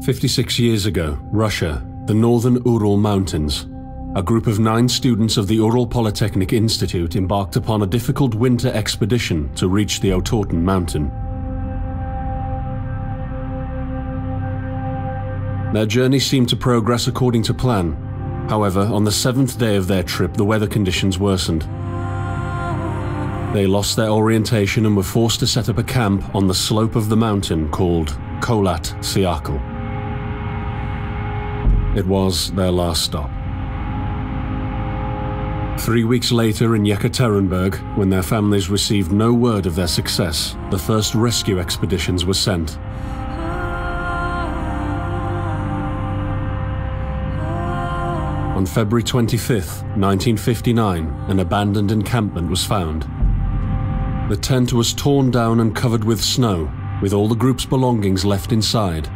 56 years ago, Russia, the northern Ural Mountains. A group of 9 students of the Ural Polytechnic Institute embarked upon a difficult winter expedition to reach the Otorten mountain. Their journey seemed to progress according to plan. However, on the 7th day of their trip, the weather conditions worsened. They lost their orientation and were forced to set up a camp on the slope of the mountain called KHOLAT Siakal. It was their last stop. 3 weeks later in Yekaterinburg, when their families received no word of their success, the first rescue expeditions were sent. On February 25, 1959, an abandoned encampment was found. The tent was torn down and covered with snow, with all the group's belongings left inside.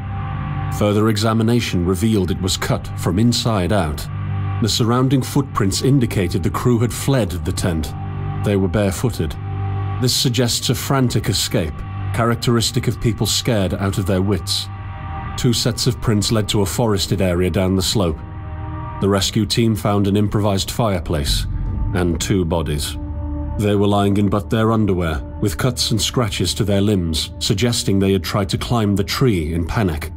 Further examination revealed it was cut from inside out. The surrounding footprints indicated the crew had fled the tent. They were barefooted. This suggests a frantic escape, characteristic of people scared out of their wits. 2 sets of prints led to a forested area down the slope. The rescue team found an improvised fireplace and 2 bodies. They were lying in but their underwear, with cuts and scratches to their limbs, suggesting they had tried to climb the tree in panic.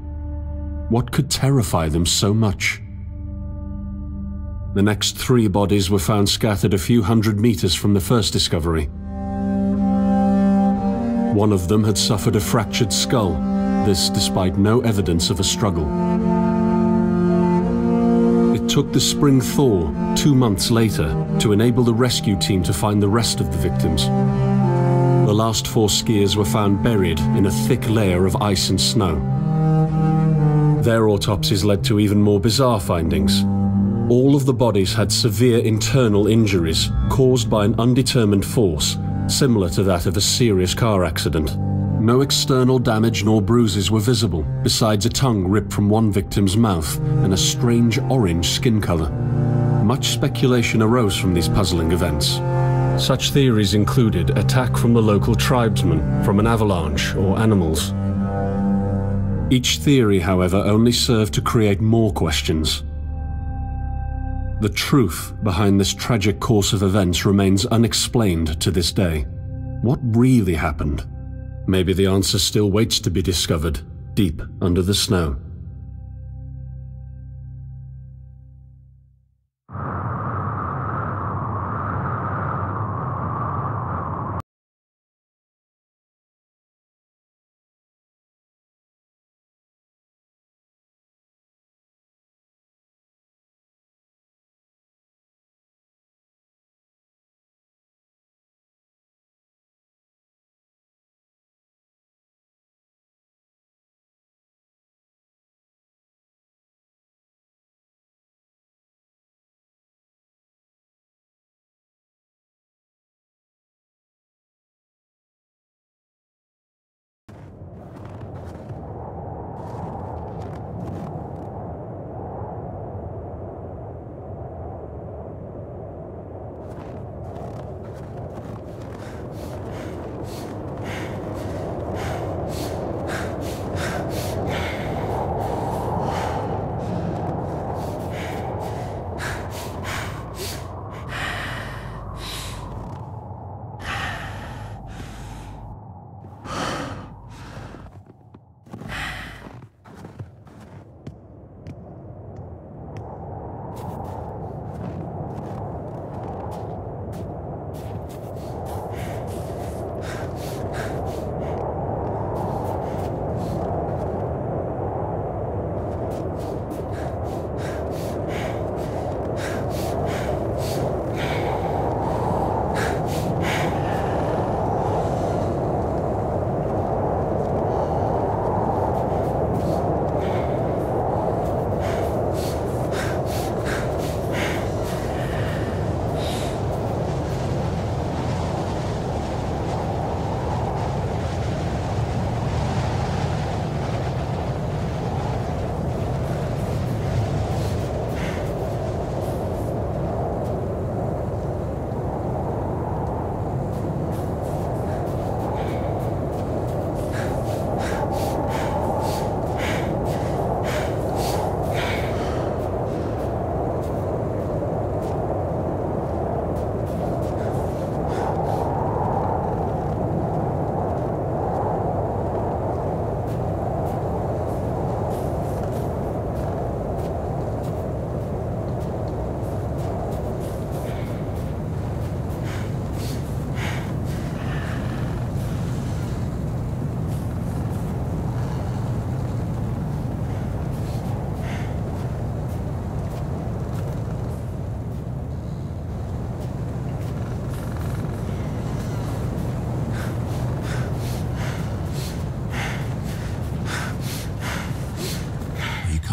What could terrify them so much? The next 3 bodies were found scattered a few hundred meters from the first discovery. One of them had suffered a fractured skull, this despite no evidence of a struggle. It took the spring thaw 2 months later to enable the rescue team to find the rest of the victims. The last 4 skiers were found buried in a thick layer of ice and snow. Their autopsies led to even more bizarre findings. All of the bodies had severe internal injuries caused by an undetermined force, similar to that of a serious car accident. No external damage nor bruises were visible, besides a tongue ripped from one victim's mouth and a strange orange skin color. Much speculation arose from these puzzling events. Such theories included attack from the local tribesmen, from an avalanche, or animals. Each theory, however, only served to create more questions. The truth behind this tragic course of events remains unexplained to this day. What really happened? Maybe the answer still waits to be discovered, deep under the snow.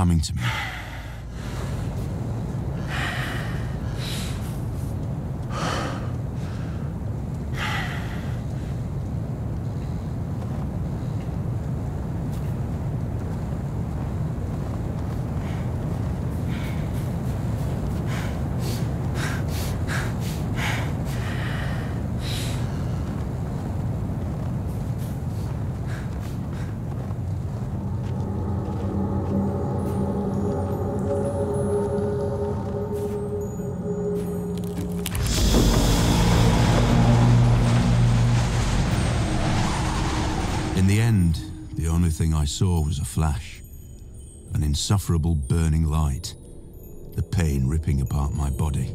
coming to me. In the end, the only thing I saw was a flash, an insufferable burning light, the pain ripping apart my body.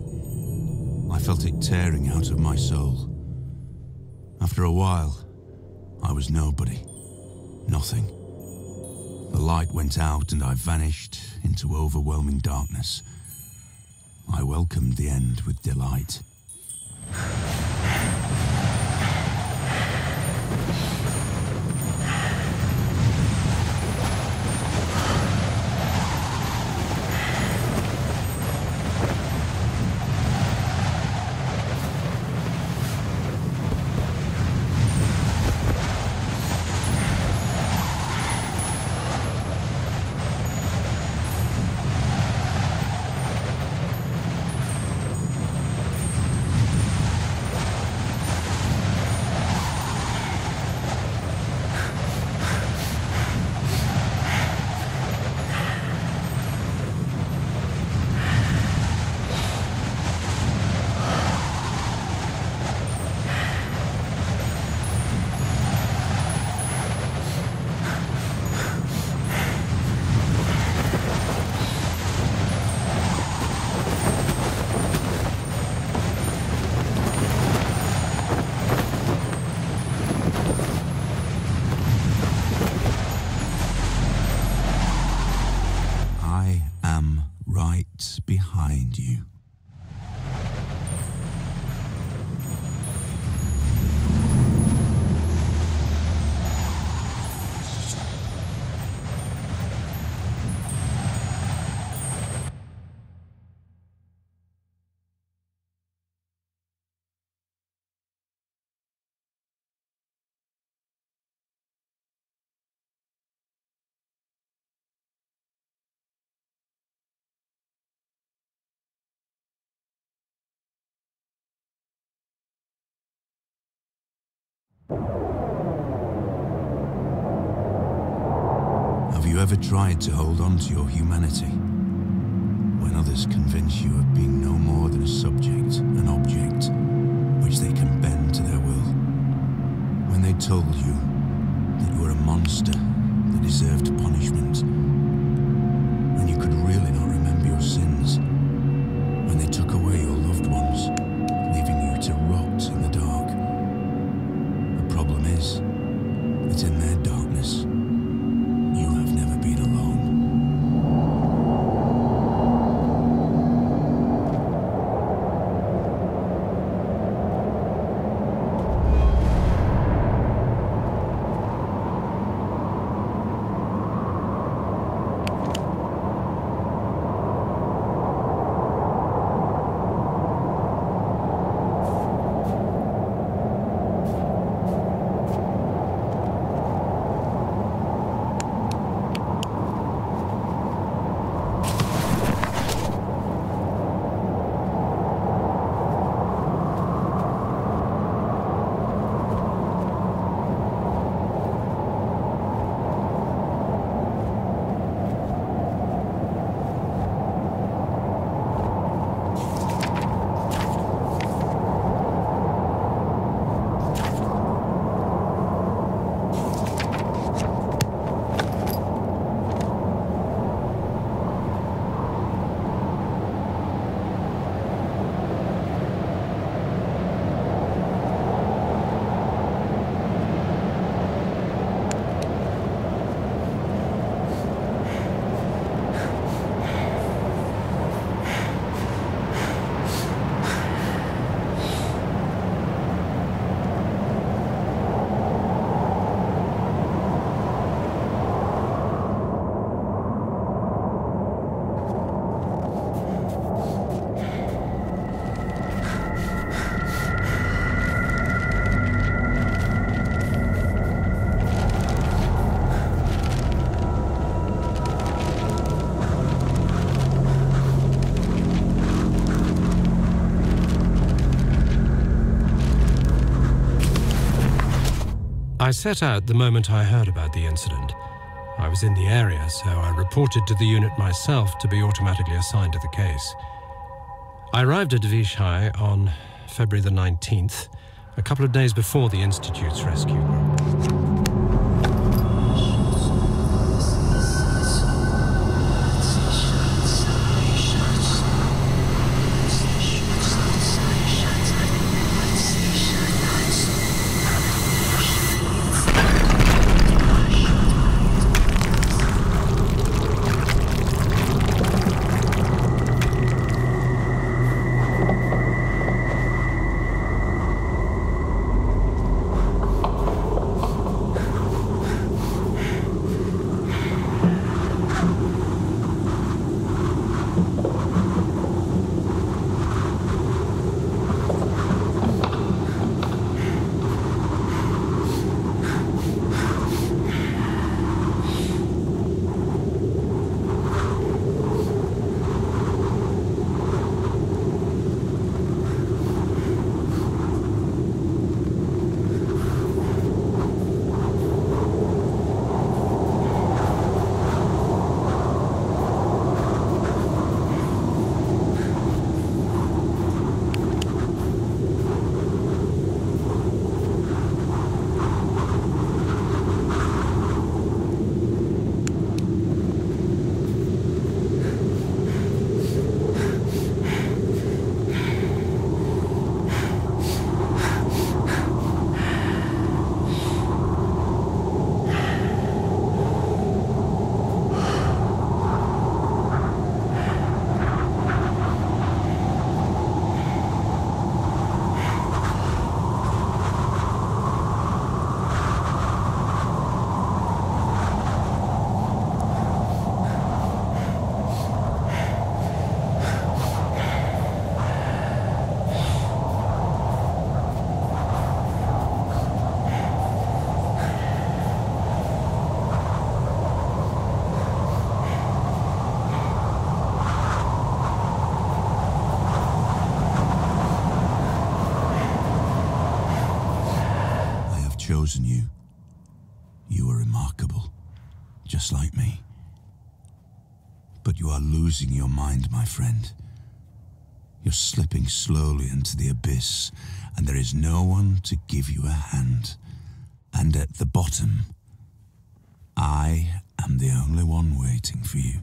I felt it tearing out of my soul. After a while, I was nobody, nothing. The light went out and I vanished into overwhelming darkness. I welcomed the end with delight. Behind you. Have you ever tried to hold on to your humanity when others convince you of being no more than a subject, an object, which they can bend to their will? When they told you that you were a monster that deserved punishment, when you could really not remember your sins, when they took away your loved ones, leaving you to rot in the dark. The problem is that in their darkness, you have never been alone. I set out the moment I heard about the incident. I was in the area, so I reported to the unit myself to be automatically assigned to the case. I arrived at Vichy on February the 19th, a couple of days before the Institute's rescue group. Chosen you. You are remarkable, just like me. But you are losing your mind, my friend. You're slipping slowly into the abyss, and there is no one to give you a hand. And at the bottom, I am the only one waiting for you.